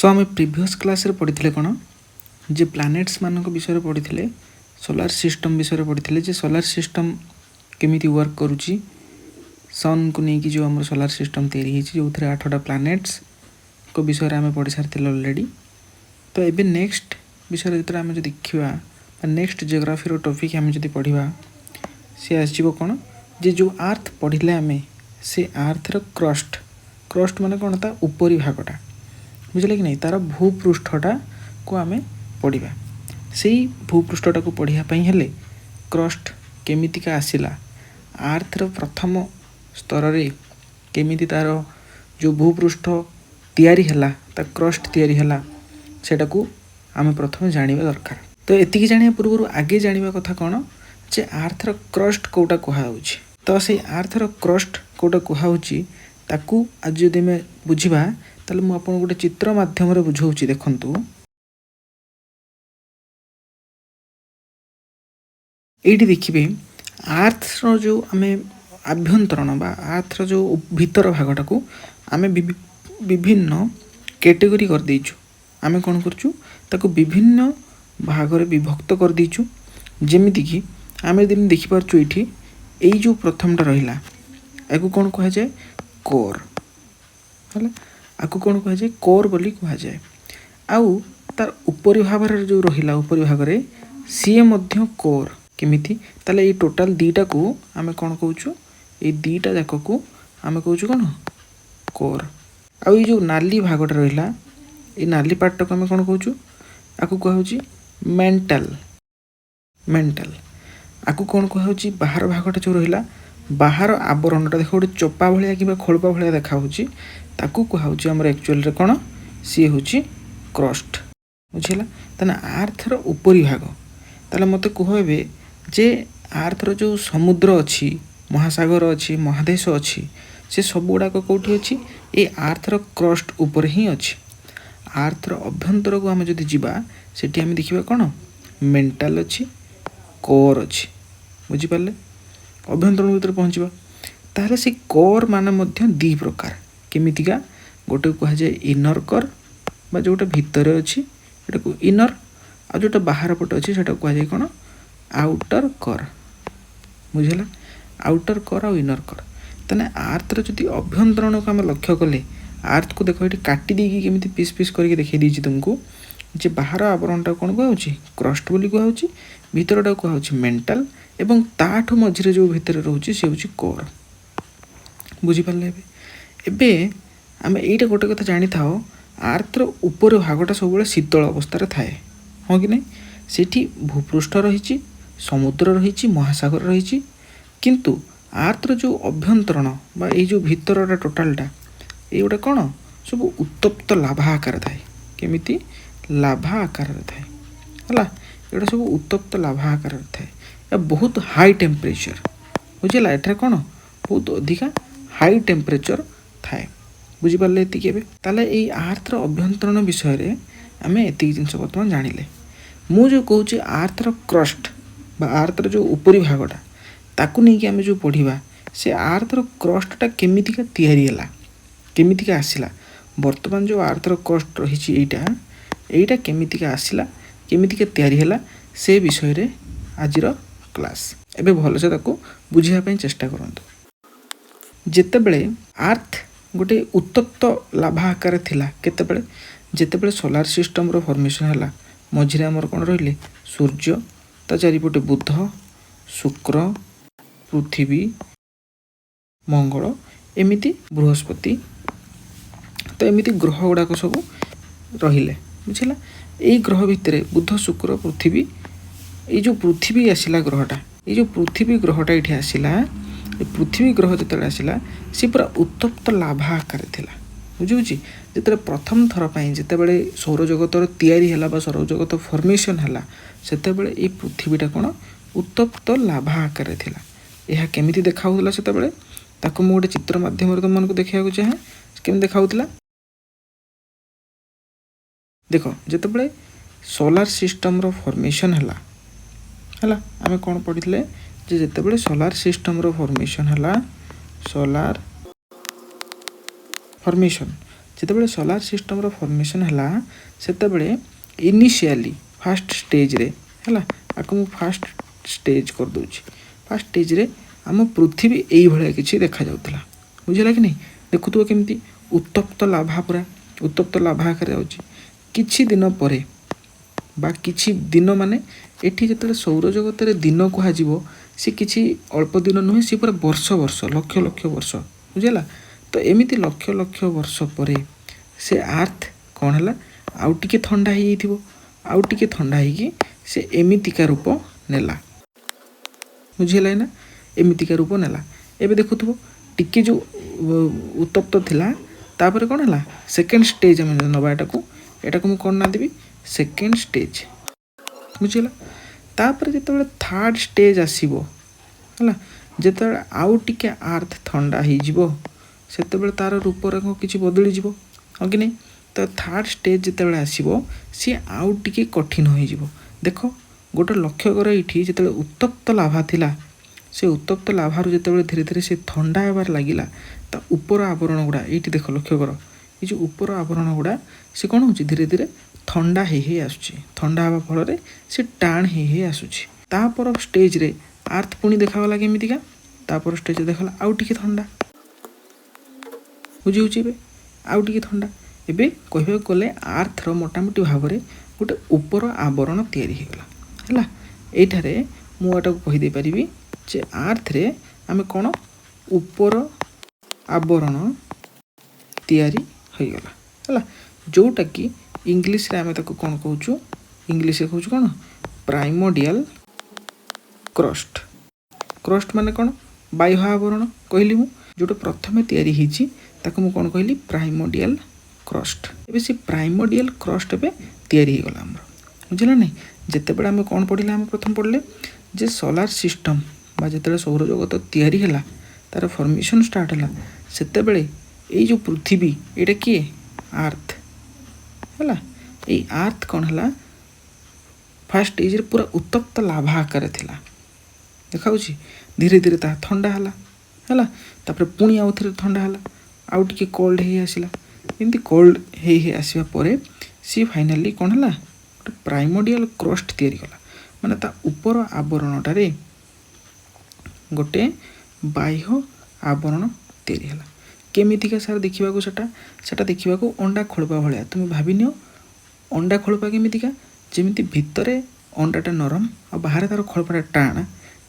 सो आम previous class रे पढ़ी कौन जे प्लानेट्स मान विषय पढ़ी सोलार सिस्टम विषय पढ़ी जे सोलार सिस्टम केमिति वर्क करुच्ची सन को लेकिन जो आम सोलार सिस्टम तैयारी जो थे 8टा प्लानेट्स को विषय आम पढ़ी सारी अलरेडी। तो ये नेक्स्ट विषय जो आम जो देखा नेक्स्ट जियोग्राफी टॉपिक आम जो पढ़ा सी आसो कौन जे जो आर्थ पढ़ले आम से आर्थर क्रस्ट क्रस्ट मान कौन ता उपरी भागटा बुझे कि नहीं तार भूपृष्ठटा को आम पढ़ा से भूपृष्ठटा को पढ़ापी हेले क्रस्ट केमितिका आसला आर्थर प्रथम स्तर रे केमिति तार जो भूपृष्ठ तैयारी हैला ता क्रस्ट तैयारी हैला सेटा को आम प्रथम जानिबा दरकार। तो एतिकी जानिया पूर्व आगे जानिबा कथा कौन जे आर्थर क्रस्ट कोटा कुहाउछि। तो से आर्थर क्रस्ट कोटा कुहाउछि ताकू आज जदि मैं बुझिबा ताले मु आपन गोटे चित्र माध्यम रे बुझाउछि। देखंतु एठी देखिबे आर्थर जो आमे आभ्यंतरण बा आर्थर जो भीतर भागटा को आमे विभिन्न कैटेगरी कर देइछु। आमे कोन करछु ताको विभिन्न भाग रे विभक्त कर देइछु। जेमिति कि आमे दिन देखि पारछु एठी एई जो प्रथमटा रहिला एको कोन कहा जाय कोर हला आको कोन कहा जाय कोर बोली कहा जाय। आउ तार उपरि भाग रे जो रहिला उपरि भाग रे सीए मध्य कोर केमिति ताले ए टोटल दीटा को आमे कोन कहउछु ए दीटा जाक को आमे कहउछु कोन कोर। आउ ए जो नाली भागटा रहिला ए नाली पार्ट को आमे कोन कहउछु आको कहउछि मेंटल मेंटल आको कोन कहउछि बाहर भागटा जो रहिला बाहर आवरणटा देखो गोटे चोपा भलिया कि खोलपा भलिया देखा होछि ताकू कहउछि हमर एक्चुअल रे कोन सी होछि क्रस्ट बुझिला। तने आर्थर उपरि भाग ताले मते कहबे जे आर्थर जो समुद्र अछि महासागर अछि महादेश अछि से सब गुडा कोठी अछि ए आर्थर क्रस्ट ऊपर ही अछि। आर्थर अभ्यंतर को हम जदि जिबा सेठी हम देखिबा कोन मेंटल अछि कोर अछि बुझि पाले अभ्यंतर भीतर पहुँचवा ताहले से कोर मान मध्य दी प्रकार केमितिका गोटे कह जाए इनर कोर बा जोटा भीतर अछि एटा को इनर आ जोटा बाहर पट अछि सेटा कह जाए कोन आउटर कोर बुझिला। आउटर कोर और इनर कोर तने आर्थ रे जदि अभ्यंतरण को हम लक्ष्य कले आर्थ को देखो एटी काटी देकी केमिति पीस पीस करके देखै दीछि तुमको जे बाहर आवरणटा कोन कहउछि क्रस्ट बोली कहउछि भीतरटा कहउछि मेंटल एवं ताठु मझिरे जो भीतर रहउछि से होछि कोर बुझि पाले। एबे आमे एटा गोटे कथा जानि थाओ आर्थ रो ऊपर भागटा सब बेले शीतल अवस्था रे थाए हो कि नै सेठी भूपृष्ठ रहिछि समुद्र रहिछि महासागर रहिछि किंतु आर्थ रो जो अभ्यंतरण बा ए जो भीतरटा टोटलटा एगोटा कोन सब उत्तप्त लाभा आकार थाए केमिति लाभा आकार थाए हला एटा सब उत्तप्त लाभा आकार थाए या बहुत हाई टेम्परेचर बुझिला एटा कोन बहुत अधिका हाई टेम्परेचर थाए बुझि पाले एतिके बे ताले ए आर्थ रो अभ्यंतरण विषय रे आमे एति जिंस वर्तमान जानिले। मु जो कहूची आर्थ रो क्रस्ट बा आर्थ रो जो उपरि भागटा ताकू नै कि आमे जो पढिबा से आर्थ रो क्रस्टटा केमितिका तयारी होला केमितिका आसिला वर्तमान जो आर्थ रो क्रस्ट रहिछि एइटा केमितिका आसिला केमितिका तयारी होला से विषय रे आजिर क्लास एबे भलो से ताको बुझिया पई चेष्टा करंतु। जेतेबेले आर्थ गोटे उत्तप्त लाभा आकार थिला केतेबेले जेतेबेले सोलार सिस्टम रो फॉर्मेशन हला मझिरे हमर कोन रहिले सूर्य ता चारिपटे बुध शुक्र पृथ्वी मंगल एमिति बृहस्पति तो एमिति ग्रह गुडा को सब रहिले बुझिला। एई ग्रह भितरे बुध शुक्र पृथ्वी ए जो पृथ्वी आसिला ग्रहटा ए जो पृथ्वी ग्रहटा इठी आसिला ए पृथ्वी ग्रह जतले आसिला से पूरा उत्तप्त लाभा आकार थिला बुझुची। जतले प्रथम थर पई जतेबेले सौर जगतर तयारी हला बा सौर जगत फॉर्मेशन हला सेतेबेले ए पृथ्वीटा कोन उत्तप्त लाभा आकार थिला। एहा केमिति देखाउला सेतेबेले ताको मो गोटे चित्र माध्यम रे तुम मन को देखिया को चाहे केम देखाउतला देखो जतेबेले सोलार सिस्टम रो फॉर्मेशन हला हला आमे कोन पढितले जे जतेबेले सोलार सिस्टम रो फॉर्मेशन हला सोलार फॉर्मेशन ଯେତେବେଳେ ସୋଲାର ସିଷ୍ଟମର ଫର୍ମେସନ୍ ହେଲା ସେତେବେଳେ ଇନିସିଆଲି ଫାଷ୍ଟ ଷ୍ଟେଜ୍ରେ ହେଲା, ଆକୁ ମୁଁ ଫାଷ୍ଟ ଷ୍ଟେଜ୍ କରିଦେଉଛି। ଫାଷ୍ଟ ଷ୍ଟେଜ୍ରେ ଆମ ପୃଥିବୀ ଏଇଭଳିଆ କିଛି ଦେଖାଯାଉଥିଲା, ବୁଝିଲା କି ନାହିଁ? ଦେଖୁଥିବ କେମିତି ଉତ୍ତପ୍ତ ଲାଭା, ପୁରା ଉତ୍ତପ୍ତ ଲାଭା ଆକାରରେ ଯାଉଛି। କିଛି ଦିନ ପରେ ବା କିଛି ଦିନ ମାନେ ଏଠି ଯେତେବେଳେ ସୌରଜଗତରେ ଦିନ କୁହାଯିବ ସେ କିଛି ଅଳ୍ପ ଦିନ ନୁହେଁ, ସେ ପୁରା ବର୍ଷ ବର୍ଷ ଲକ୍ଷ ଲକ୍ଷ ବର୍ଷ, ବୁଝିଲା? ତ ଏମିତି ଲକ୍ଷ ଲକ୍ଷ ବର୍ଷ ପରେ ସେ ଆର୍ଥ କ'ଣ ହେଲା, ଆଉ ଟିକେ ଥଣ୍ଡା ହେଇଯାଇଥିବ, ଆଉ ଟିକେ ଥଣ୍ଡା ହେଇକି ସେ ଏମିତିକା ରୂପ ନେଲା, ବୁଝିହେଲା ନା? ଏମିତିକା ରୂପ ନେଲା। ଏବେ ଦେଖୁଥିବ ଟିକେ ଯେଉଁ ଉତ୍ତପ୍ତ ଥିଲା, ତାପରେ କ'ଣ ହେଲା, ସେକେଣ୍ଡ ଷ୍ଟେଜ୍ ଆମେ ନେବା ଏଟାକୁ ମୁଁ କ'ଣ ନା ଦେବି, ସେକେଣ୍ଡ ଷ୍ଟେଜ୍, ବୁଝିଲା? ତାପରେ ଯେତେବେଳେ ଥାର୍ଡ଼ ଷ୍ଟେଜ୍ ଆସିବ ହେଲା, ଯେତେବେଳେ ଆଉ ଟିକେ ଆର୍ଥ ଥଣ୍ଡା ହେଇଯିବ ସେତେବେଳେ ତା'ର ରୂପରେଖ କିଛି ବଦଳିଯିବ, ହଁ କି ନାହିଁ? ତ ଥାର୍ଡ଼ ଷ୍ଟେଜ୍ ଯେତେବେଳେ ଆସିବ ସିଏ ଆଉ ଟିକେ କଠିନ ହେଇଯିବ। ଦେଖ ଗୋଟେ ଲକ୍ଷ୍ୟ କର, ଏଇଠି ଯେତେବେଳେ ଉତ୍ତପ୍ତ ଲାଭା ଥିଲା, ସେ ଉତ୍ତପ୍ତ ଲାଭାରୁ ଯେତେବେଳେ ଧୀରେ ଧୀରେ ସେ ଥଣ୍ଡା ହେବାରେ ଲାଗିଲା, ତା ଉପର ଆବରଣ ଗୁଡ଼ା ଏଇଠି ଦେଖ, ଲକ୍ଷ୍ୟ କର, ଏ ଯେଉଁ ଉପର ଆବରଣ ଗୁଡ଼ା ସେ କ'ଣ ହେଉଛି, ଧୀରେ ଧୀରେ ଥଣ୍ଡା ହେଇ ଆସୁଛି। ଥଣ୍ଡା ହେବା ଫଳରେ ସେ ଟାଣ ହେଇ ଆସୁଛି। ତାପର ଷ୍ଟେଜ୍ରେ ଆର୍ଥ ପୁଣି ଦେଖାଗଲା କେମିତିକା, ତାପର ଷ୍ଟେଜ୍ରେ ଦେଖାଗଲା ଆଉ ଟିକେ ଥଣ୍ଡା, ବୁଝି ହେଉଛି? ଏବେ ଆଉ ଟିକେ ଥଣ୍ଡା। ଏବେ କହିବାକୁ ଗଲେ ଆର୍ଥର ମୋଟାମୋଟି ଭାବରେ ଗୋଟେ ଉପର ଆବରଣ ତିଆରି ହେଇଗଲା, ହେଲା। ଏଇଠାରେ ମୁଁ ଏଟାକୁ କହିଦେଇପାରିବି ଯେ ଆର୍ଥରେ ଆମେ କ'ଣ ଉପର ଆବରଣ ତିଆରି ହୋଇଗଲା, ହେଲା, ଯେଉଁଟାକି ଇଂଲିଶରେ ଆମେ ତାକୁ କ'ଣ କହୁଛୁ, ଇଂଲିଶରେ କହୁଛୁ କ'ଣ, ପ୍ରାଇମୋଡ଼ିଆଲ କ୍ରଷ୍ଟ। କ୍ରଷ୍ଟ ମାନେ କ'ଣ, ବାହ୍ୟ ଆବରଣ କହିଲି ମୁଁ, ଯେଉଁଟା ପ୍ରଥମେ ତିଆରି ହେଇଛି ତାକୁ ମୁଁ କ'ଣ କହିଲି, ପ୍ରାଇମୋଡ଼ିଆଲ କ୍ରଷ୍ଟ। ଏବେ ସେ ପ୍ରାଇମୋଡ଼ିଆଲ କ୍ରଷ୍ଟ ଏବେ ତିଆରି ହେଇଗଲା ଆମର, ବୁଝିଲା ନାହିଁ? ଯେତେବେଳେ ଆମେ କ'ଣ ପଢ଼ିଲେ, ଆମେ ପ୍ରଥମେ ପଢ଼ିଲେ ଯେ ସୋଲାର ସିଷ୍ଟମ୍ ବା ଯେତେବେଳେ ସୌରଜଗତ ତିଆରି ହେଲା, ତା'ର ଫର୍ମେସନ୍ ଷ୍ଟାର୍ଟ ହେଲା, ସେତେବେଳେ ଏଇ ଯେଉଁ ପୃଥିବୀ ଏଇଟା କିଏ, ଆର୍ଥ, ହେଲା। ଏଇ ଆର୍ଥ କ'ଣ ହେଲା, ଫାଷ୍ଟ ଷ୍ଟେଜ୍ରେ ପୁରା ଉତ୍ତପ୍ତ ଲାଭା ଆକାରରେ ଥିଲା, ଦେଖାଉଛି। ଧୀରେ ଧୀରେ ତାହା ଥଣ୍ଡା ହେଲା, ତାପରେ ପୁଣି ଆଉ ଥରେ ଥଣ୍ଡା ହେଲା, ଆଉ ଟିକେ କୋଲ୍ଡ ହେଇ ଆସିଲା। ଏମିତି କୋଲ୍ଡ ହେଇ ଆସିବା ପରେ ସିଏ ଫାଇନାଲି କ'ଣ ହେଲା, ଗୋଟେ ପ୍ରାଇମୋଡ଼ିଆଲ କ୍ରଷ୍ଟ ତିଆରି କଲା, ମାନେ ତା ଉପର ଆବରଣଟାରେ ଗୋଟେ ବାହ୍ୟ ଆବରଣ ତିଆରି ହେଲା। କେମିତିକା ସାର୍ ଦେଖିବାକୁ, ସେଟା ଦେଖିବାକୁ ଅଣ୍ଡା ଖୋଳପା ଭଳିଆ। ତୁମେ ଭାବିନିଅ ଅଣ୍ଡା ଖୋଳପା କେମିତିକା, ଯେମିତି ଭିତରେ ଅଣ୍ଡାଟା ନରମ ଆଉ ବାହାରେ ତା'ର ଖୋଳପାଟା ଟାଣ,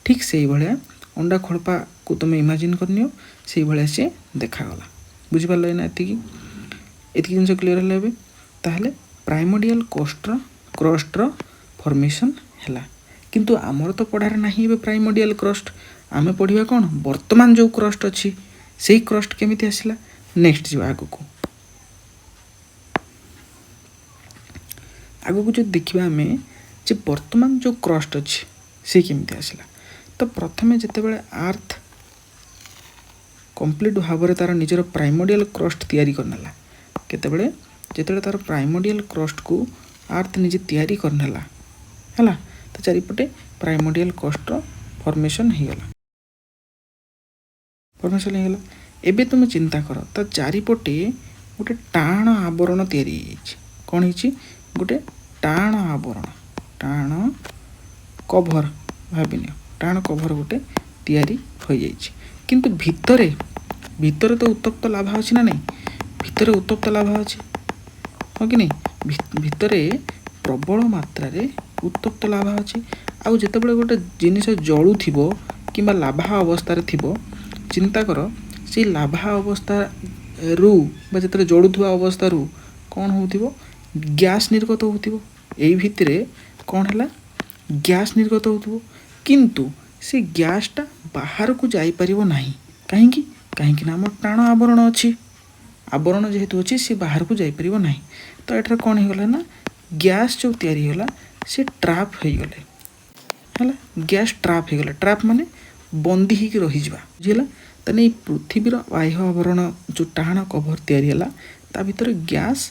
ଠିକ୍ ସେଇଭଳିଆ ଅଣ୍ଡା ଖୋଳପାକୁ ତୁମେ ଇମାଜିନ୍ କରିନିଅ, ସେଇଭଳିଆ ସିଏ ଦେଖାଗଲା, ବୁଝିପାରିଲ ନା? ଏତିକି ଜିନିଷ କ୍ଲିୟର ହେଲା ଏବେ। ତାହେଲେ ପ୍ରାଇମୋଡ଼ିଆଲ କ୍ରଷ୍ଟର ଫର୍ମେସନ୍ ହେଲା। କିନ୍ତୁ ଆମର ତ ପଢ଼ାରେ ନାହିଁ ଏବେ ପ୍ରାଇମୋଡ଼ିଆଲ କ୍ରଷ୍ଟ। ଆମେ ପଢ଼ିବା କ'ଣ, ବର୍ତ୍ତମାନ ଯେଉଁ କ୍ରଷ୍ଟ ଅଛି ସେଇ କ୍ରଷ୍ଟ କେମିତି ଆସିଲା, ନେକ୍ସଟ ଯିବା ଆଗକୁ। ଯଦି ଦେଖିବା ଆମେ ଯେ ବର୍ତ୍ତମାନ ଯେଉଁ କ୍ରଷ୍ଟ ଅଛି ସେ କେମିତି ଆସିଲା, ତ ପ୍ରଥମେ ଯେତେବେଳେ ଆର୍ଥ କମ୍ପ୍ଲିଟ୍ ଭାବରେ ତା'ର ନିଜର ପ୍ରାଇମୋଡ଼ିଆଲ କ୍ରଷ୍ଟ ତିଆରି କରିନେଲା, ଯେତେବେଳେ ତା'ର ପ୍ରାଇମୋଡ଼ିଆଲ କ୍ରଷ୍ଟକୁ ଆର୍ଥ ନିଜେ ତିଆରି କରିନେଲା, ହେଲା, ତ ଚାରିପଟେ ପ୍ରାଇମୋଡ଼ିଆଲ କ୍ରଷ୍ଟର ଫର୍ମେସନ୍ ହେଇଗଲା। ଏବେ ତୁମେ ଚିନ୍ତା କର, ତା ଚାରିପଟେ ଗୋଟେ ଟାଣ ଆବରଣ ତିଆରି ହେଇଯାଇଛି। କ'ଣ ହେଇଛି, ଗୋଟେ ଟାଣ ଆବରଣ, ଟାଣ କଭର, ଭାବିନିଅ ଟାଣ କଭର ଗୋଟେ ତିଆରି ହୋଇଯାଇଛି। କିନ୍ତୁ ଭିତରେ ତ ଉତ୍ତପ୍ତ ଲାଭା ଅଛି ନା ନାହିଁ, ଭିତରେ ଉତ୍ତପ୍ତ ଲାଭା ଅଛି, ହଁ କି ନାହିଁ? ଭିତରେ ପ୍ରବଳ ମାତ୍ରାରେ ଉତ୍ତପ୍ତ ଲାଭା ଅଛି। ଆଉ ଯେତେବେଳେ ଗୋଟେ ଜିନିଷ ଜଳୁଥିବ କିମ୍ବା ଲାଭା ଅବସ୍ଥାରେ ଥିବ, ଚିନ୍ତା କର ସେଇ ଲାଭା ଅବସ୍ଥାରୁ ବା ଯେତେବେଳେ ଜଳୁଥିବା ଅବସ୍ଥାରୁ କ'ଣ ହେଉଥିବ, ଗ୍ୟାସ୍ ନିର୍ଗତ ହେଉଥିବ। ଏଇ ଭିତରେ କ'ଣ ହେଲା, ଗ୍ୟାସ୍ ନିର୍ଗତ ହେଉଥିବ, କିନ୍ତୁ ସେ ଗ୍ୟାସ୍ଟା ବାହାରକୁ ଯାଇପାରିବ ନାହିଁ। କାହିଁକି ନା ଆମର ଟାଣ ଆବରଣ ଅଛି, ଆବରଣ ଯେହେତୁ ଅଛି ସେ ବାହାରକୁ ଯାଇପାରିବ ନାହିଁ। ତ ଏଠାରେ କ'ଣ ହେଇଗଲା ନା, ଗ୍ୟାସ୍ ଯେଉଁ ତିଆରି ହେଇଗଲା ସେ ଟ୍ରାପ୍ ହେଇଗଲେ, ହେଲା, ଗ୍ୟାସ୍ ଟ୍ରାପ୍ ହେଇଗଲା। ଟ୍ରାପ୍ ମାନେ ବନ୍ଦୀ ହେଇକି ରହିଯିବା, ବୁଝିଲା? ତାହେଲେ ଏଇ ପୃଥିବୀର ବାହ୍ୟ ଆବରଣ ଯେଉଁ ଟାଣ କଭର ତିଆରି ହେଲା, ତା ଭିତରେ ଗ୍ୟାସ୍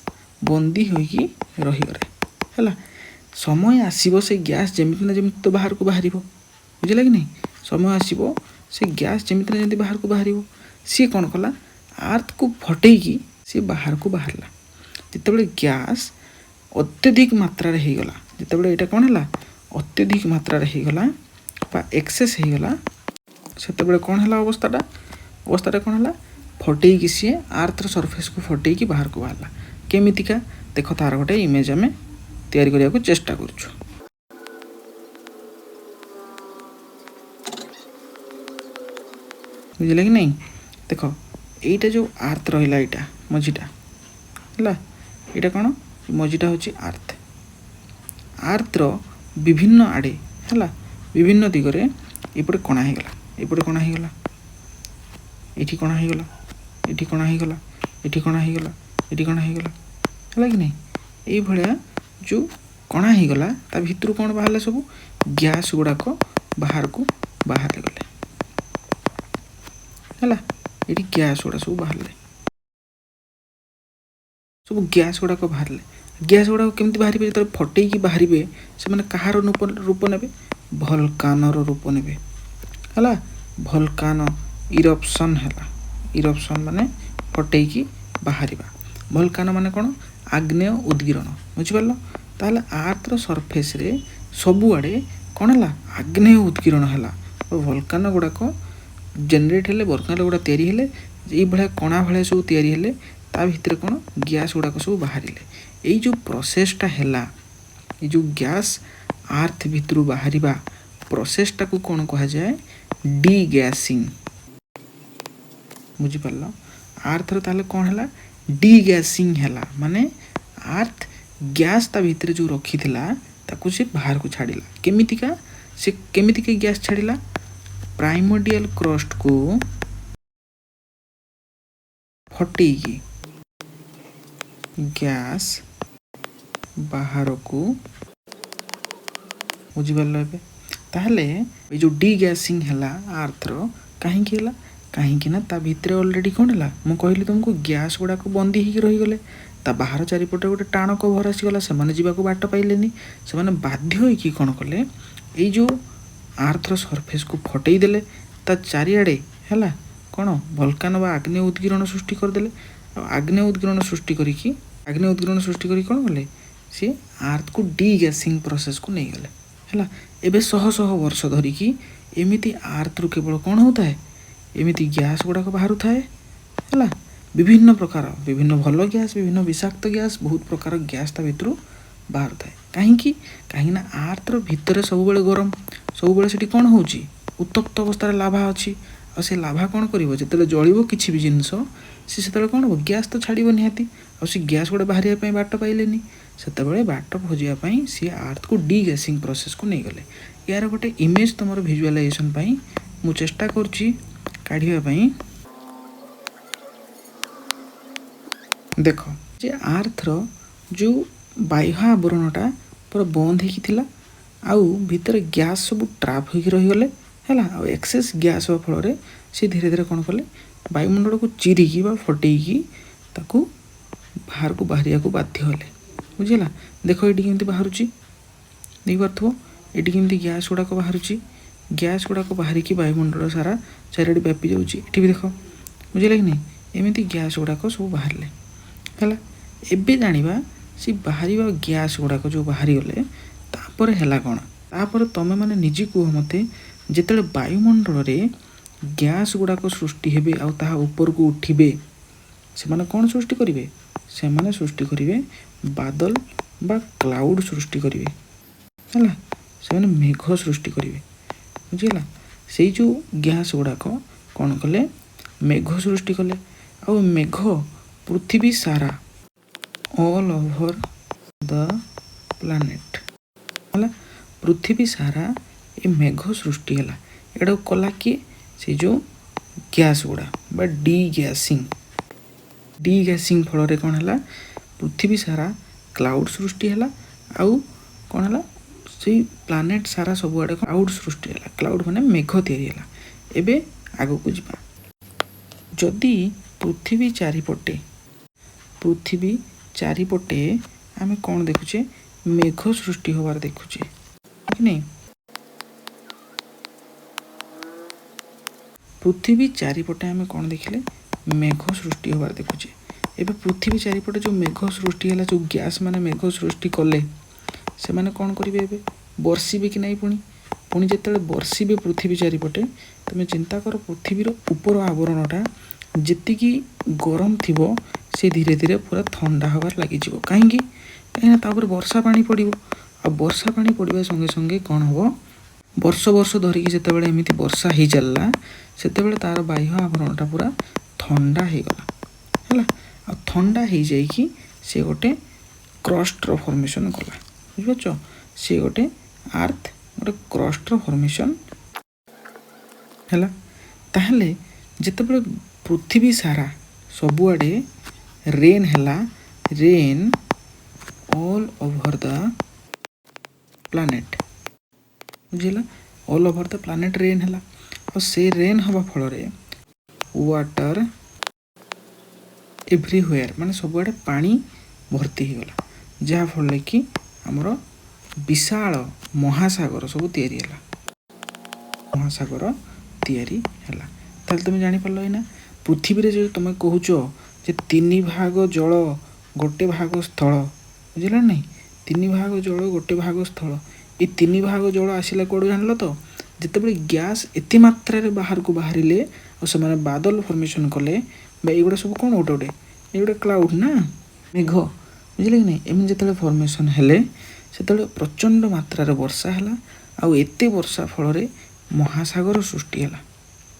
ବନ୍ଦୀ ହୋଇକି ରହିଗଲେ, ହେଲା। ସମୟ ଆସିବ ସେ ଗ୍ୟାସ୍ ଯେମିତି ନା ଯେମିତି ତ ବାହାରକୁ ବାହାରିବ, ବୁଝିଲା କି ନାହିଁ? ସମୟ ଆସିବ ସେ ଗ୍ୟାସ୍ ଯେମିତି ନା ଯେମିତି ବାହାରକୁ ବାହାରିବ। ସିଏ କ'ଣ କଲା, ଆର୍ଥକୁ ଫଟେଇକି सी बाहर को बाहरला जितेबाला गैस अत्यधिक मात्रा हो गला जितेबाला यहाँ कौन है अत्यधिक मात्रा हो गला एक्सेस हो गला से कौन है अवस्था कौन है फटेकी सी आर्थर सरफेस को फटेकी बाहर को बाहरला केमितिका देख तार गोटे इमेज आम तैयारी करने को चेष्टा करुछु बुझे कि नहीं देख यहीटा जो आर्थ रहा यहाँ मझीटा है यहाँ कौन मझीटा हूँ आर्थ आर्थर विभिन्न आड़े है विभिन्न दिगरे एपटे कणा होगला एपटे कणा होगला ये कणा होगला ये कणा होगला ये कणा होगला ये कणा होगला है कि नहीं ये भाया जो कणा होगला ता भितर कौन बाहर सब गैस गुड़ाक बाहर को बाहर गले है ये गैस गुड़ा सब बाहर सब गैस गुड़ाक बाहर गैस गुड़ाक केमती बाहर जो फटेकी बाहर से कहार रूप ने भलकानर रूप ने है भलकान इरप्शन है इरप्शन माने फटेकी बाहर भलकान माने कौन आग्नेय उद्गीरण बुझिपार ताहले आर्थर सरफेस रे सबुआड़े कौन है आग्नेय उद्गीरण है भलकान गुड़ाक जेनेट हेले भलकान गुड़ा तैयारी हेले ये भाया कणा भाया सब तैयारी हेले ता भितर कौन गैस गुड़ाक सब बाहर ये जो प्रोसेसटा है ये जो गैस आर्थ भितर बाहर प्रोसेसटा को कौन कहा जाए डी गैसिंग बुझिपार आर्थर ताले कौन है डी गैसिंग है माने आर्थ गैस ता भितर जो रखी ताकू से बाहर को छाड़िला केमितिका से केमितिका गैस छाड़िला प्राइमोर्डियल क्रस्ट को फटेगी गैस बाहर को बुझिपार ताहले ये जो डी गैसिंग है आर्थर कहीं कहीं ना ता भितर ऑलरेडी कौन है मुझे कहली तुमको गैस गुड़ाक बंदी हो रहीगले ता बाहर चारिपटे गोटे टाण कभर आसीगला से जावाक बाट पाइले से बाध्य होइकी कौन कले ये जो आर्थर सरफेस को फटई देले ता चारिआडे है कौन भलकान बा आग्नेय उद्गीरण सृष्टि करदे आग्नेय उद्गीरण सृष्टि करी कौन कले सी आर्थ को डी गैसिंग प्रोसेस को नहीं गले है एबे शह शह वर्ष धरिकी एमिति आर्थ रु केवल कौन होता है एमिति गैस गुड़ाक बाहर थाए है विभिन्न प्रकार विभिन्न भल गैस विभिन्न विषाक्त गैस बहुत प्रकार गैस ता भितर बाहर थाए कहीं आर्थर भितर सब गरम सब से कौन हो उत्तप्त अवस्था लाभा अच्छी से लाभा कौन कर जो जल किसी भी जिनस से कौन हो गैस तो छाड़ निहाती आ गैस गुड़ा बाहर बाट पाइले से बाट खोजापी सी आर्थ को डी गैसिंग प्रोसेस को नहीं गले यार गोटे इमेज तुम भिजुआलाइजेशन मु चेष्टा करुँची काढ़ापी देख जे आर्थर जो बाह्य आवरणटा पूरा बंद होता आउ भितर गैस सब ट्राप हो रहीगले है एक्सेस गैस हवा फल से धीरे धीरे कौन कले वायुमंडल को चिरिकी फटेकी ताकू बाहर को बाहर को बाध्य हेले बुझेगा देख ये केमती बाहर देख पार्थ ये केमती गैस गुड़ाक बाहर गैस गुड़ाक बाहरिकी वायुमंडल सारा चारिआडे व्यापी जाऊँगी भी देख बुझेगा कि नहीं एमती गैस गुड़ाक सब बाहर है एबे जानिबा सी बाहर गैस गुड़ाक जो बाहर गले तापर है कौन तापर तुम मैंने निजे कह मत जिते वायुमंडल रे गैस गुड़ाक सृष्टि हेबे आ ताहा ऊपर को उठिबे से कौन सृष्टि करेंगे से सृष्टि करेंगे बादल बा क्लाउड सृष्टि करेंगे है से मेघ सृष्टि करेंगे बुझीगला से जो गैस गुड़ाक कौन कले मेघ सृष्टि कले आ मेघ पृथ्वी सारा ऑल ओवर द प्लानेट है पृथ्वी सारा ये मेघ सृष्टि है एटा कला किए से जो गैस गुड़ा बा डी गैसिंग फल कौन है पृथ्वी सारा क्लाउड सृष्टि है आउ कौन है से प्लानेट सारा सब आड़े क्लाउड सृष्टि है क्लाउड माने मेघ तैयारी है एबे आगो को जिबा जदि पृथ्वी चारिपटे आम कौन देखुचे मेघ सृष्टि होवार देखुचे कि नहीं पृथ्वी चारिपटे आम कौन देखिले मेघ सृष्टि होवार देखुचे ଏବେ ପୃଥିବୀ ଚାରିପଟେ ଯେଉଁ ମେଘ ସୃଷ୍ଟି ହେଲା, ଯେଉଁ ଗ୍ୟାସ୍ ମାନେ ମେଘ ସୃଷ୍ଟି କଲେ, ସେମାନେ କ'ଣ କରିବେ? ଏବେ ବର୍ଷିବେ କି ନାହିଁ? ପୁଣି ଯେତେବେଳେ ବର୍ଷିବେ ପୃଥିବୀ ଚାରିପଟେ, ତୁମେ ଚିନ୍ତା କର ପୃଥିବୀର ଉପର ଆବରଣଟା ଯେତିକି ଗରମ ଥିବ ସେ ଧୀରେ ଧୀରେ ପୁରା ଥଣ୍ଡା ହେବାରେ ଲାଗିଯିବ। କାହିଁକିନା ତା ଉପରେ ବର୍ଷା ପାଣି ପଡ଼ିବ। ଆଉ ବର୍ଷା ପାଣି ପଡ଼ିବା ସଙ୍ଗେ ସଙ୍ଗେ କ'ଣ ହେବ? ବର୍ଷ ବର୍ଷ ଧରିକି ଯେତେବେଳେ ଏମିତି ବର୍ଷା ହେଇ ଚାଲିଲା, ସେତେବେଳେ ତା'ର ବାହ୍ୟ ଆବରଣଟା ପୁରା ଥଣ୍ଡା ହେଇଗଲା ହେଲା। ଆଉ ଥଣ୍ଡା ହେଇଯାଇକି ସେ ଗୋଟେ କ୍ରଷ୍ଟର ଫର୍ମେସନ୍ କଲା। ବୁଝିପାରୁଛ? ସେ ଗୋଟେ ଆର୍ଥ ଗୋଟେ କ୍ରଷ୍ଟର ଫର୍ମେସନ୍ ହେଲା। ତାହେଲେ ଯେତେବେଳେ ପୃଥିବୀ ସାରା ସବୁଆଡ଼େ ରେନ୍ ହେଲା, ରେନ୍ ଅଲ୍ ଓଭର୍ ଦ ପ୍ଲାନେଟ୍, ବୁଝିଲା? ଅଲ୍ ଓଭର୍ ଦ ପ୍ଲାନେଟ୍ ରେନ୍ ହେଲା। ଆଉ ସେ ରେନ୍ ହେବା ଫଳରେ ୱାଟର ଏଭ୍ରିୱେୟାର, ମାନେ ସବୁଆଡ଼େ ପାଣି ଭର୍ତ୍ତି ହେଇଗଲା, ଯାହାଫଳରେ କି ଆମର ବିଶାଳ ମହାସାଗର ସବୁ ତିଆରି ହେଲା। ମହାସାଗର ତିଆରି ହେଲା। ତାହେଲେ ତୁମେ ଜାଣିପାରିଲ ଏଇନା ପୃଥିବୀରେ ଯେଉଁ ତୁମେ କହୁଛ ଯେ 3 ଭାଗ ଜଳ 1 ଭାଗ ସ୍ଥଳ, ବୁଝିଲ ନାହିଁ? 3 ଭାଗ ଜଳ 1 ଭାଗ ସ୍ଥଳ। ଏ 3 ଭାଗ ଜଳ ଆସିଲା କୁଆଡ଼ୁ ଜାଣିଲ ତ? ଯେତେବେଳେ ଗ୍ୟାସ୍ ଏତେ ମାତ୍ରାରେ ବାହାରକୁ ବାହାରିଲେ ଆଉ ସେମାନେ ବାଦଲ ଫର୍ମେସନ୍ କଲେ, ବା ଏଇଗୁଡ଼ା ସବୁ କ'ଣ ଗୋଟେ ଏଇଗୁଡ଼ା କ୍ଲାଉଡ଼ ନା, ମେଘ, ବୁଝିଲେ କି ନାହିଁ? ଏମିତି ଯେତେବେଳେ ଫର୍ମେସନ୍ ହେଲେ ସେତେବେଳେ ପ୍ରଚଣ୍ଡ ମାତ୍ରାରେ ବର୍ଷା ହେଲା। ଆଉ ଏତେ ବର୍ଷା ଫଳରେ ମହାସାଗର ସୃଷ୍ଟି ହେଲା।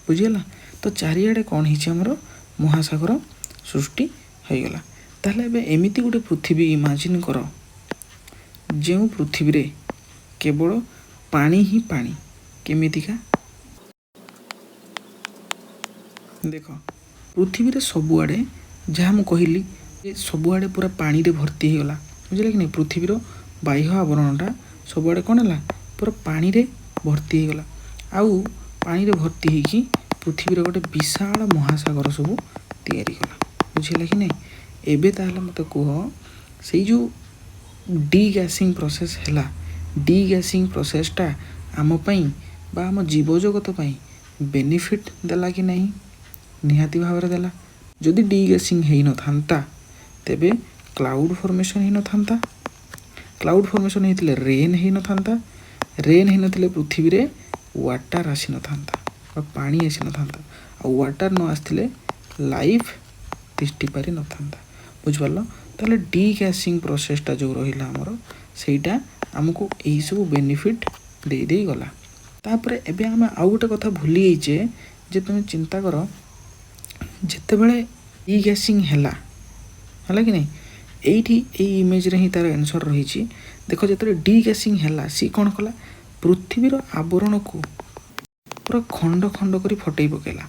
ବୁଝିଗଲା? ତ ଚାରିଆଡ଼େ କ'ଣ ହେଇଛି? ଆମର ମହାସାଗର ସୃଷ୍ଟି ହୋଇଗଲା। ତାହେଲେ ଏବେ ଏମିତି ଗୋଟେ ପୃଥିବୀ ଇମାଜିନ୍ କର, ଯେଉଁ ପୃଥିବୀରେ କେବଳ ପାଣି ହିଁ ପାଣି। କେମିତିକା? ଦେଖ, ପୃଥିବୀରେ ସବୁଆଡ଼େ ଯାହା ମୁଁ କହିଲି ସବୁଆଡ଼େ ପୁରା ପାଣିରେ ଭର୍ତ୍ତି ହେଇଗଲା। ବୁଝିଲେ କି ନାହିଁ? ପୃଥିବୀର ବାହ୍ୟ ଆବରଣଟା ସବୁଆଡ଼େ କ'ଣ ହେଲା? ପୁରା ପାଣିରେ ଭର୍ତ୍ତି ହେଇଗଲା। ଆଉ ପାଣିରେ ଭର୍ତ୍ତି ହେଇକି ପୃଥିବୀର ଗୋଟେ ବିଶାଳ ମହାସାଗର ସବୁ ତିଆରି କଲା। ବୁଝିଲା କି ନାହିଁ? ଏବେ ତାହେଲେ ମୋତେ କୁହ, ସେଇ ଯେଉଁ ଡିଗ୍ୟାସିଂ ପ୍ରୋସେସ୍ ହେଲା, ଡିଗ୍ୟାସିଂ ପ୍ରୋସେସ୍ଟା ଆମ ପାଇଁ ବା ଆମ ଜୀବଜଗତ ପାଇଁ ବେନିଫିଟ୍ ଦେଲା କି ନାହିଁ? ନିହାତି ଭାବରେ ଦେଲା। ଯଦି ଡିଗ୍ୟାସିଂ ହେଇନଥାନ୍ତା ତେବେ କ୍ଲାଉଡ଼ ଫର୍ମେସନ୍ ହେଇନଥାନ୍ତା। କ୍ଲାଉଡ଼ ଫର୍ମେସନ୍ ହେଇଥିଲେ ରେନ୍ ହେଇନଥାନ୍ତା। ରେନ୍ ହେଇନଥିଲେ ପୃଥିବୀରେ ୱାଟର ଆସିନଥାନ୍ତା ବା ପାଣି ଆସିନଥାନ୍ତା। ଆଉ ୱାଟର ନ ଆସିଥିଲେ ଲାଇଫ୍ ତିଷ୍ଠି ପାରିନଥାନ୍ତା। ବୁଝିପାରିଲ? ତାହେଲେ ଡିଗ୍ୟାସିଂ ପ୍ରୋସେସ୍ଟା ଯେଉଁ ରହିଲା ଆମର, ସେଇଟା ଆମକୁ ଏହିସବୁ ବେନିଫିଟ୍ ଦେଇ ଗଲା। ତାପରେ ଏବେ ଆମେ ଆଉ ଗୋଟେ କଥା ଭୁଲି ଯାଇଛେ, ଯେ ତୁମେ ଚିନ୍ତା କର ଯେତେବେଳେ ଡିଗ୍ୟାସିଂ ହେଲା କି ନାହିଁ, ଏଇଠି ଏଇ ଇମେଜ୍ରେ ହିଁ ତା'ର ଆନ୍ସର୍ ରହିଛି। ଦେଖ, ଯେତେବେଳେ ଡିଗ୍ୟାସିଂ ହେଲା, ସିଏ କ'ଣ କଲା? ପୃଥିବୀର ଆବରଣକୁ ପୁରା ଖଣ୍ଡ ଖଣ୍ଡ କରି ଫଟେଇ ପକାଇଲା।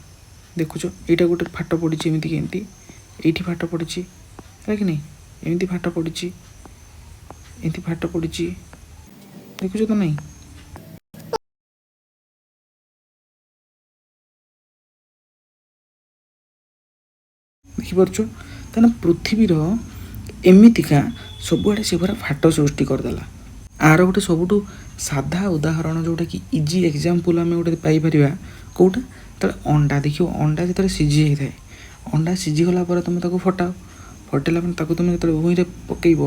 ଦେଖୁଛ, ଏଇଟା ଗୋଟେ ଫାଟ ପଡ଼ିଛି, ଏମିତି ଏଇଠି ଫାଟ ପଡ଼ିଛି, ହେଲା କି ନାହିଁ? ଏମିତି ଫାଟ ପଡ଼ିଛି, ଏମିତି ଫାଟ ପଡ଼ିଛି, ଦେଖୁଛ ତ ନାହିଁ? ଦେଖିପାରୁଛ? ତାହେଲେ ପୃଥିବୀର ଏମିତିକା ସବୁଆଡ଼େ ସେ ପୁରା ଫାଟ ସୃଷ୍ଟି କରିଦେଲା। ଆର ଗୋଟେ ସବୁଠୁ ସାଧା ଉଦାହରଣ, ଯେଉଁଟାକି ଇଜି ଏକ୍ଜାମ୍ପଲ୍ ଆମେ ଗୋଟେ ପାଇପାରିବା, କେଉଁଟା? ଯେତେବେଳେ ଅଣ୍ଡା ଦେଖିବ, ଅଣ୍ଡା ଯେତେବେଳେ ସିଝି ଯାଇଥାଏ, ଅଣ୍ଡା ସିଝିଗଲା ପରେ ତୁମେ ତାକୁ ଫଟାଅ। ଫଟେଇଲା ପରେ ତାକୁ ତୁମେ ଯେତେବେଳେ ଭୂଇଁରେ ପକାଇବ,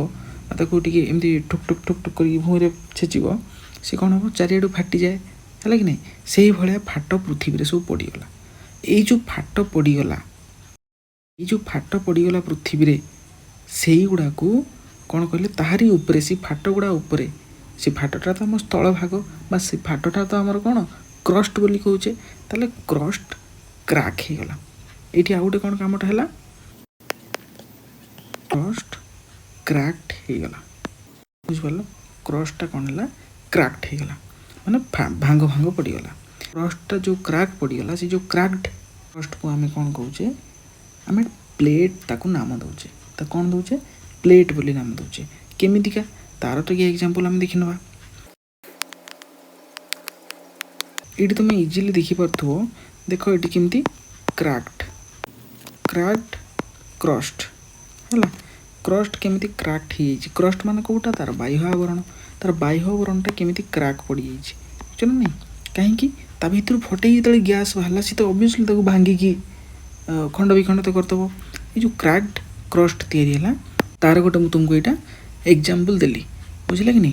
ତାକୁ ଟିକେ ଏମିତି ଠୁକ୍ ଠୁକ୍ ଠୁକ୍ ଠୁକ୍ କରିକି ଭୂଇଁରେ ଛେଚିବ, ସେ କ'ଣ ହେବ? ଚାରିଆଡ଼ୁ ଫାଟିଯାଏ, ହେଲା କି ନାହିଁ? ସେଇଭଳିଆ ଫାଟ ପୃଥିବୀରେ ସବୁ ପଡ଼ିଗଲା। ଏଇ ଯେଉଁ ଫାଟ ପଡ଼ିଗଲା ପୃଥିବୀରେ, ସେଇଗୁଡ଼ାକୁ କ'ଣ କହିଲେ? ତାହାରି ଉପରେ, ସେ ଫାଟ ଗୁଡ଼ା ଉପରେ, ସେ ଫାଟଟା ତ ଆମ ସ୍ଥଳ ଭାଗ ବା ସେ ଫାଟଟା ତ ଆମର କ'ଣ କ୍ରଷ୍ଟ ବୋଲି କହୁଛେ। ତାହେଲେ କ୍ରଷ୍ଟ କ୍ରାକ୍ ହେଇଗଲା। ଏଇଠି ଆଉ ଗୋଟେ କ'ଣ କାମଟା ହେଲା? କ୍ରଷ୍ଟ କ୍ରାକ୍ଟ ହେଇଗଲା। ବୁଝିପାରିଲ? କ୍ରଷ୍ଟଟା କ'ଣ ହେଲା? କ୍ରାକ୍ଟ ହେଇଗଲା, ମାନେ ଭାଙ୍ଗ ପଡ଼ିଗଲା। କ୍ରଷ୍ଟଟା ଯେଉଁ କ୍ରାକ୍ ପଡ଼ିଗଲା, ସେ ଯେଉଁ କ୍ରାକ୍ଟ କ୍ରଷ୍ଟକୁ ଆମେ କ'ଣ କହୁଛେ? ଆମେ ପ୍ଲେଟ୍ ତାକୁ ନାମ ଦେଉଛେ। ତାକୁ କ'ଣ ଦେଉଛେ? ପ୍ଲେଟ୍ ବୋଲି ନାମ ଦେଉଛେ। କେମିତିକା? ତା'ର ଟିକେ ଏକ୍ଜାମ୍ପଲ୍ ଆମେ ଦେଖିନେବା। ଏଇଠି ତୁମେ ଇଜିଲି ଦେଖିପାରୁଥିବ। ଦେଖ, ଏଠି କେମିତି କ୍ରାକ୍ଟ କ୍ରଷ୍ଟ ହେଲା। କ୍ରଷ୍ଟ କେମିତି କ୍ରାକ୍ଟ ହେଇଯାଇଛି? କ୍ରଷ୍ଟ ମାନେ କେଉଁଟା? ତା'ର ବାହ୍ୟ ଆବରଣ। ତା'ର ବାହ୍ୟ ଆବରଣଟା କେମିତି କ୍ରାକ୍ ପଡ଼ିଯାଇଛି, ବୁଝୁଛ ନା ନାହିଁ? କାହିଁକି? ତା ଭିତରୁ ଫଟେଇ ଯେତେବେଳେ ଗ୍ୟାସ୍ ବାହାରିଲା, ସେ ତ ଅବଭିୟସ୍ଲି ତାକୁ ଭାଙ୍ଗିକି ଖଣ୍ଡ ବିଖଣ୍ଡିତ କରିଦେବ। ଏଇ ଯେଉଁ କ୍ରାକ୍ଟ क्रस्ट तैयारी है तार गोटे मुझे तुमको यहाँ एग्जाम्पल देली बुझे कि नहीं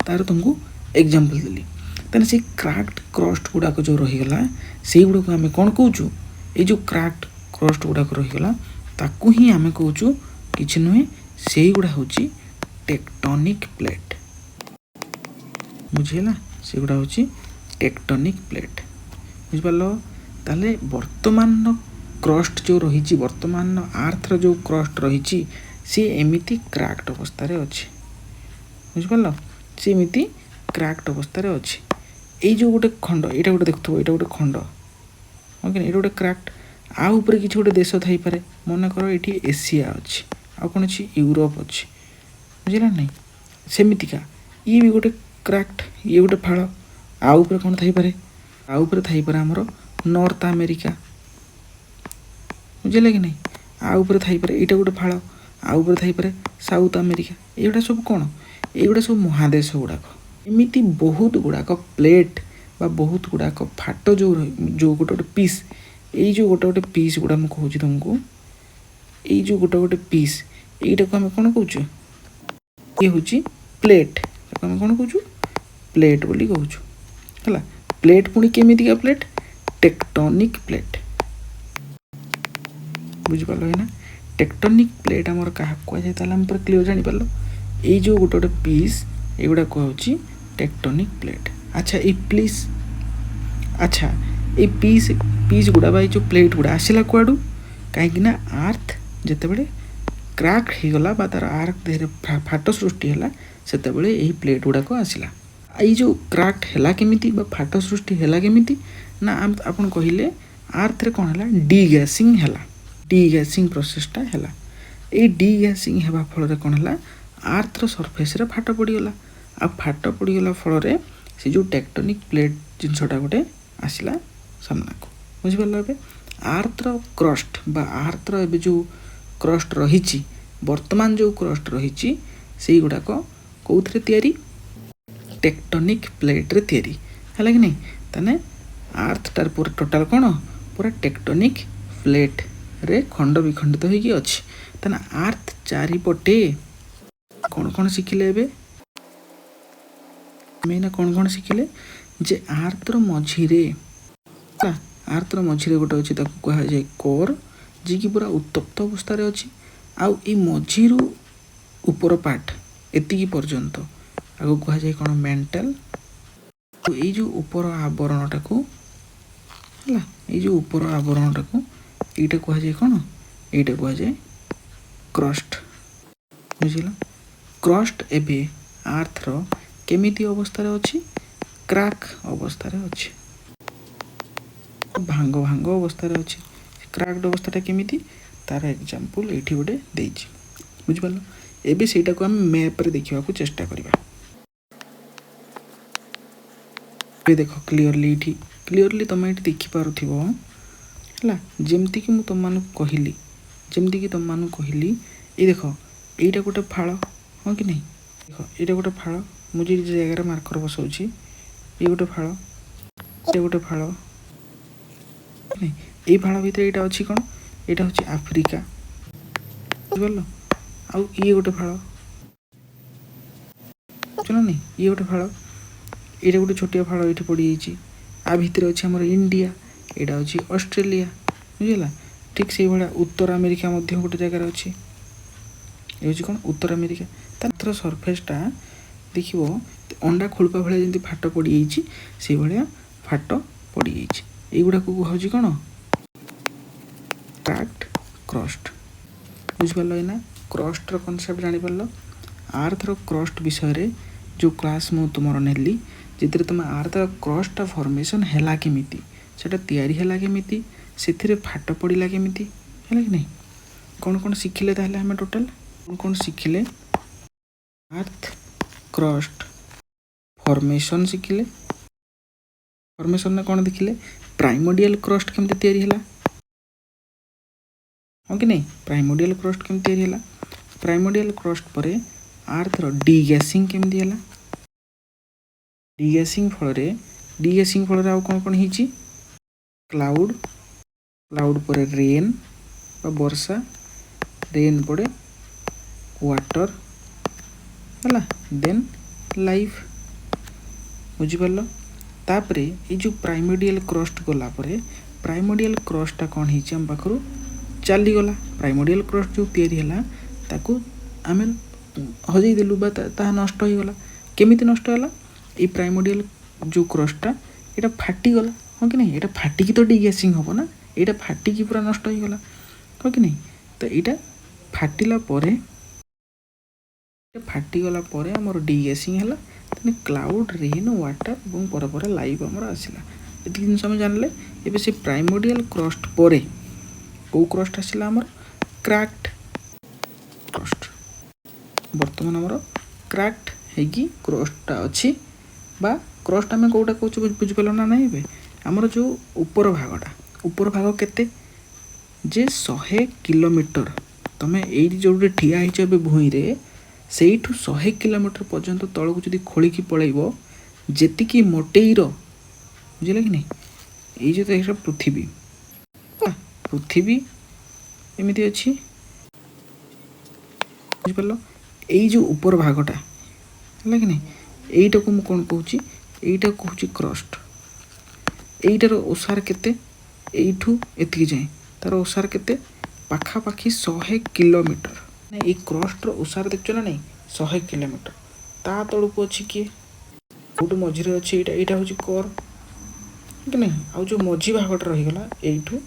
तार तुमको एग्जाम्पल देली तेना से क्राक्ड क्रस्ट गुड़ाक जो रहीगला से गुड़ाक आम कौन कौचु ये जो क्राक्ड क्रस्ट गुड़ाक रहीगला ताकू ही आम कौचु कि नुहे से गुड़ा हूँ टेक्टोनिक प्लेट बुझीगला से गुड़ा हूँ टेक्टोनिक प्लेट बुझिपार ताले वर्तमान क्रस्ट जो रही वर्तमान आर्थर जो क्रस्ट रही सी एमती क्राक्ड अवस्था अच्छे बुझिपार सी एमती क्राक्ड अवस्था अच्छे ये जो गोटे खंड यहाँ गोटे देखु यहाँ गोटे खंड ओके ये गोटे क्राक्ड आउ ऊपर किसी गोटे देश थी पारे मन कर ये एशिया अच्छी आउ कौन अच्छी यूरोप अच्छी बुझेगा नहीं सेमितिका ये भी गोटे क्राक्ड ये गोटे फाड़ आउ ऊपर कौन थी पारे आउ ऊपर थी पारे आमर नॉर्थ अमेरिका बुझे कि नहीं आउ ऊपर थी पारे यहाँ गोटे फाड़ आउ ऊपर थी पारे साउथ अमेरिका एगुड़ा सब कौन एगुड़ा सब महादेश गुड़ाक एमती बहुत गुड़ाक प्लेट बा बहुत गुड़ाक फाट जो जो गोटे गोटे पीस ये जो गोटे गोटे पीस गुड़ा मुझे कहूँ तुमको ये जो गोटे गोटे पीस यहीटा को आम कौन कौच ये हूँ प्लेट आम कौन कौच प्लेट बोली कहूँ है प्लेट पुणी केमितिका प्लेट टेक्टोनिक प्लेट बुझिपार है ना टेक्टोनिक प्लेट आमर क्या कहुए आम पूरा क्लीयर जानीपार ये जो गोटे गोटे पीस एगुड़ा कहूँ टेक्टोनिक प्लेट अच्छा ये प्लीज अच्छा ये पीस पीस गुड़ा बा जो प्लेट गुड़ा आसला कुआडू कहीं आर्थ जितेबले क्राक होगला तार आर्थ देहरे फाट सृष्टि है से यही प्लेट गुड़ाक आसला ये जो क्राक्ट है केमिति फाट सृष्टि है केमिति ना आपन कहले आर्थ रे कौन है डी गैसिंग है डी गैसिंग प्रोसेसटा है ये डी गैसिंग हेबा फल कौन है आर्थर सरफेस रे फाट पड़गला आ फाट पड़गला फल से जो टेक्टोनिक प्लेट जिनसटा गोटे आसला सामना को बुझिपार ए आर्थर क्रस्ट बा आर्थर ए जो क्रस्ट रही वर्तमान जो क्रस्ट रही से गुड़ाक कौन तैयारी टेक्टोनिक प्लेट रे तैयारी है कि नहीं ताने आर्थ टार पूरा टोटाल कौन पूरा टेक्टोनिक प्लेट रे खंड विखंडित होगी अच्छी ताने आर्थ चारिपटे कौन कौन शिखिले एबे मैंने कौन कौन शिखिले जे आर्थर मझिरे आर्थर मझिरे गोटे अच्छी कह जाए कोर जी की पूरा उत्तप्त अवस्था अच्छी आउ ये मझिरू ऊपर पार्ट एतिकी पर्यंत आगे कह जाए कौन मेंटल तो ये जो ऊपर आवरणटा को है ये जो ऊपर आवरणटा को यहाँ कह जाए कौन यहाँ कह जाए क्रस्ट बुझल क्रस्ट एबे आर्थर केमिति अवस्था अच्छी क्राक अवस्था अच्छी भांग भांग अवस्था अच्छी क्राक्ड अवस्था केमिति तार एग्जांपल ये गोटे देछि बुझिपाल एबे सेटा को हम मैप रे देखिबा को चेष्टा करबा ये देखो क्लियरली तुम ये देखिपारुथिब है जमती कि तुम मानक कहली जमती कि तुम मानक कहली ये देख यहाँ गोटे फाड़ हाँ कि नहीं देख यहाँ गोटे फाड़ मुझे जगह मार्कर बसाऊँगी ये गोटे फाड़ ये गोटे फाड़ नहीं ये फाड़ भितर यहाँ अच्छी कौन यहाँ हूँ आफ्रिका बुझल आउ ये गोटे फाड़ चलो नहीं ये गोटे फाड़ ये गोटे छोटिया फाड़ ये पड़ जाइए आ भितर अच्छे आम इंडिया यहाँ हूँ ऑस्ट्रेलिया बुझला ठीक से भाया उत्तर अमेरिका गोटे जगार अच्छी ये हूँ कौन उत्तर अमेरिका तार सरफेसटा देख अंडा खोलपा भाया जमी फाट पड़ जाइए से भाया फाट पड़ जाइए युवा हूँ कौन क्राक्ड क्रस्ट बुझिपार ना क्रस्टर कनसेप्ट जानीपार आर्थर क्रस्ट विषय जो क्लास मु तुम नेली जितने तुम आर्थर क्रस्टा फॉर्मेशन है केमिति सेटा तैयारी है केमिति से फाट पड़ा केमिति है कि नहीं कौन कौन शिखिले ताहले हमें टोटाल कौन कौन शिखिले आर्थ क्रस्ट फॉर्मेशन शिखिले फॉर्मेशन ने कौन देखिले प्राइमोडियल क्रस्ट केमती तैयारी है हाँ कि नहीं प्राइमोडियल क्रस्ट केमती तैयारी है प्राइमोडियल क्रस्ट पर आर्थर डीगैसिंग केमती है डीगैसिंग फल आउ कौन कौन होती क्लाउड क्लाउड पर रेन वर्षा रेन पड़े वाटर है देन लाइफ बुझिपार तापर ये जो प्राइमोडियल क्रस्ट गलापर प्राइमोडियल क्रस्टा कौन है आम पाखु चलीगला प्राइमोडियल क्रस्ट जो या आम हजेदेलु नष्ट हो गला केमी नष्ट है ये प्राइमोडियल जो क्रस्टा ये फाटीगला हाँ कि नहीं ये फाटिकी तो डिगैसिंग हम ना ये फाटिकी पूरा नष्ट हो गला हाँ कि नहीं तो यहाँ फाटिला फाटीगला आमर डिगैसिंग है क्लाउड रेन वाटर और पर लाइव आमर आसला ये जिन आम जानले एबे से प्राइमोडियल क्रस्ट पर कौ क्रस्ट आसला आमर क्रैक्ड क्रस्ट बर्तमान आमर क्रैक्ड हैगी क्रस्टा अच्छी बा क्रस्ट आम कौटा कौच बुझिपार ना ना ए आमर जो ऊपर भाग केते जे 100 किलोमीटर तुम ये जो ठिया हो भूई से 100 किलोमीटर पर्यंत तलू जदि खोलिकी पलैब जी मोटेईर बुझे कि नहीं ये जो पृथ्वी पृथ्वी एमती अच्छी बुझिपार यही जो ऊपर भागटा है कि नहीं यहीटा को मुझे कौन कहूँ यहीटा कहूँ क्रस्ट यहीटार ओसार केते एठू एतिकी जाए तार ओसार केते पाखापाखि 100 किलोमीटर ये क्रस्ट ओसार देखो ना नहीं 100 किलोमीटर ता तलक अच्छी किए गोटे मझे अच्छी यहाँ हूँ कोर कि नहीं आउ जो मझी भागटा रहीगला यू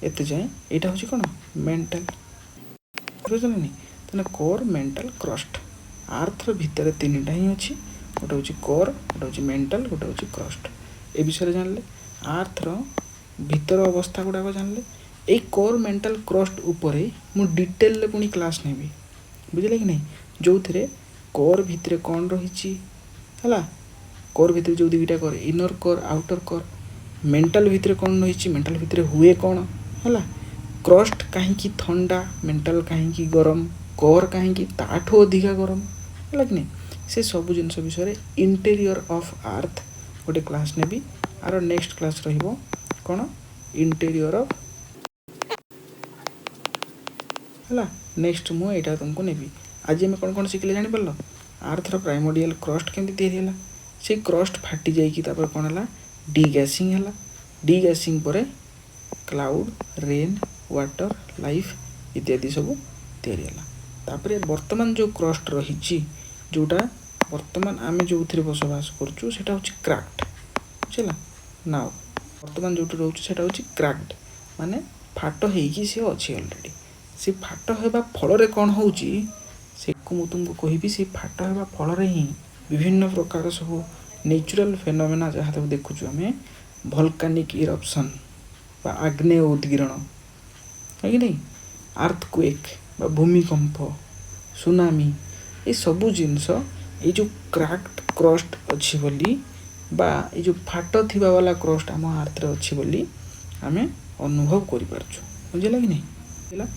एत जाए यहाँ हूँ कौन मेंटल बुझे नहीं तेना कोर मेंटल क्रस्ट आर्थर भितर 3टा ही अच्छी गोटे हूँ कोर गोटे हूँ मेंटल गोटे हूँ क्रस्ट ए विषय जानले आर्थर भितर अवस्था गुड़ाक जानले ये कोर मेंटल क्रस्ट उपर मु डिटेल पुणी क्लास नेबी बुझे कि नहीं जो थे कोर भितर कौन रही है कोर भितर जो दुईटा core inner core outer core mantle भितर कौन रही मेंटल भितर हुए कौन है क्रस्ट कहीं थंडा मेंटल कहीं गरम कोर कहीं ताठू अधिका गरम है कि नहीं से सब जिनस विषय इंटेरियर ऑफ अर्थ गोटे क्लास नेबी आर नेक्स्ट क्लास रहिबो कौन इंटेरियर ऑफ है नेक्स्ट मुझे तुमको नेबी आज आम कौन कौन शिखले जापर आर्थर प्राइमोडियल क्रस्ट केमती या से क्रस्ट फाटी जापर कौन है डिगैसिंग है डिगैसिंग पर क्लाउड रेन वाटर लाइफ इत्यादि सब तापर वर्तमान जो क्रस्ट रही जोटा वर्तमान आम जो बसवास करूँ से क्रैक्ड बुझला ना वर्तमान जो रोचे क्रैक्ड माने फाट हो सी अच्छी अलरेडी से फाट होगा फल कौन हो तुमको कहि से फाट होगा फल ही विभिन्न प्रकार सब नेचुरल फेनोमेना जहाँ तक देखुचु आम भल्कानिक इरप्शन बा आग्नेय उद्गीरण है कि नहीं अर्थक्वेक बा भूमिकंप सुनामी ये सबू जिनस ये जो क्रैक्ड क्रस्ट अच्छी बोली बा ये जो फाट थिबा वाला क्रस्ट आम आर्थरे अच्छी बोली आम अनुभव करि पारछु बुझला कि नहीं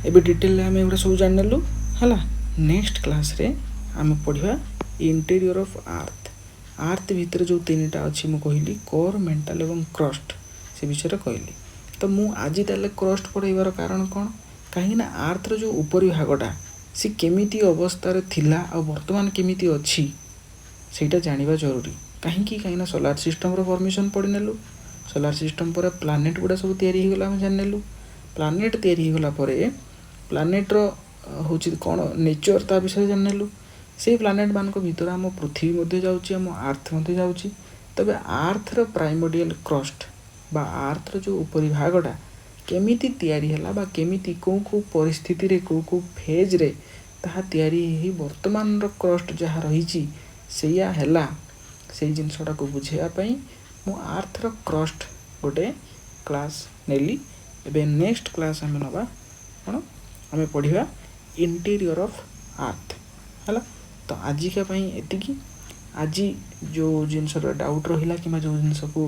एबे डिटेल आम एगुड़ा सब जान नेलु है नेक्स्ट क्लास रे आम पढ़ा इंटेरियर ऑफ अर्थ भितर जो 3टा अच्छी मु कहली कोर मेंटल एवं क्रस्ट से विषय कहली तो मु आज ताले क्रस्ट पढ़ाइबार कारण कौन कहीं ना आर्थर जो ऊपरी भागटा सी केमिति अवस्था रे थिला आ वर्तमान केमिति अच्छी सेटा जानिबा जरूरी कहीं सोलार सिस्टम रो फॉर्मेशन पढ़ी नेलु सोलार सिस्टम पर प्लानेट गुड़ा सब तैयारी हो गला हम जान नेलु प्लानेट तैयारी हो गला परे प्लानेट रो होची कोन नेचर ता विषय जान नेलु से प्लानेट मान को भीतर आम पृथ्वी मध्य जाउची आम अर्थ मध्य जाउची तबे अर्थ रो प्राइमोडियल क्रस्ट बा अर्थ रो जो ऊपरी भागटा केमिति तैयारी हैला बा केमिति को परिस्थिति रे को फेज रे ताहा तैयारी ही वर्तमान रो क्रस्ट जहाँ रही सेया हैला से जिनसटा को बुझेया पई मु अर्थ रो क्रस्ट गोटे क्लास नेली एबे नेक्स्ट क्लास आम नबा कोन आम पढ़िबा इंटीरियर ऑफ अर्थ हैला तो आजिका पई एतिकी आज जो जिनस डाउट रहिला कि जो जिनस को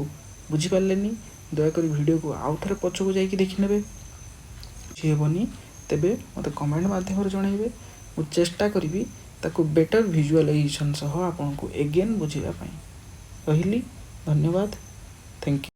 बुझी पारलेनी दयाकोरी वीडियो को आउ थे पछक जाकि देखि नेबे बुझीहेबनी तेबे मते कमेंट माध्यम जनइबे मु चेष्टा करी ताकू बेटर विजुअलाइजेशन सह आपन को एगेन बुझेबा पई रहिली धन्यवाद थैंक यू।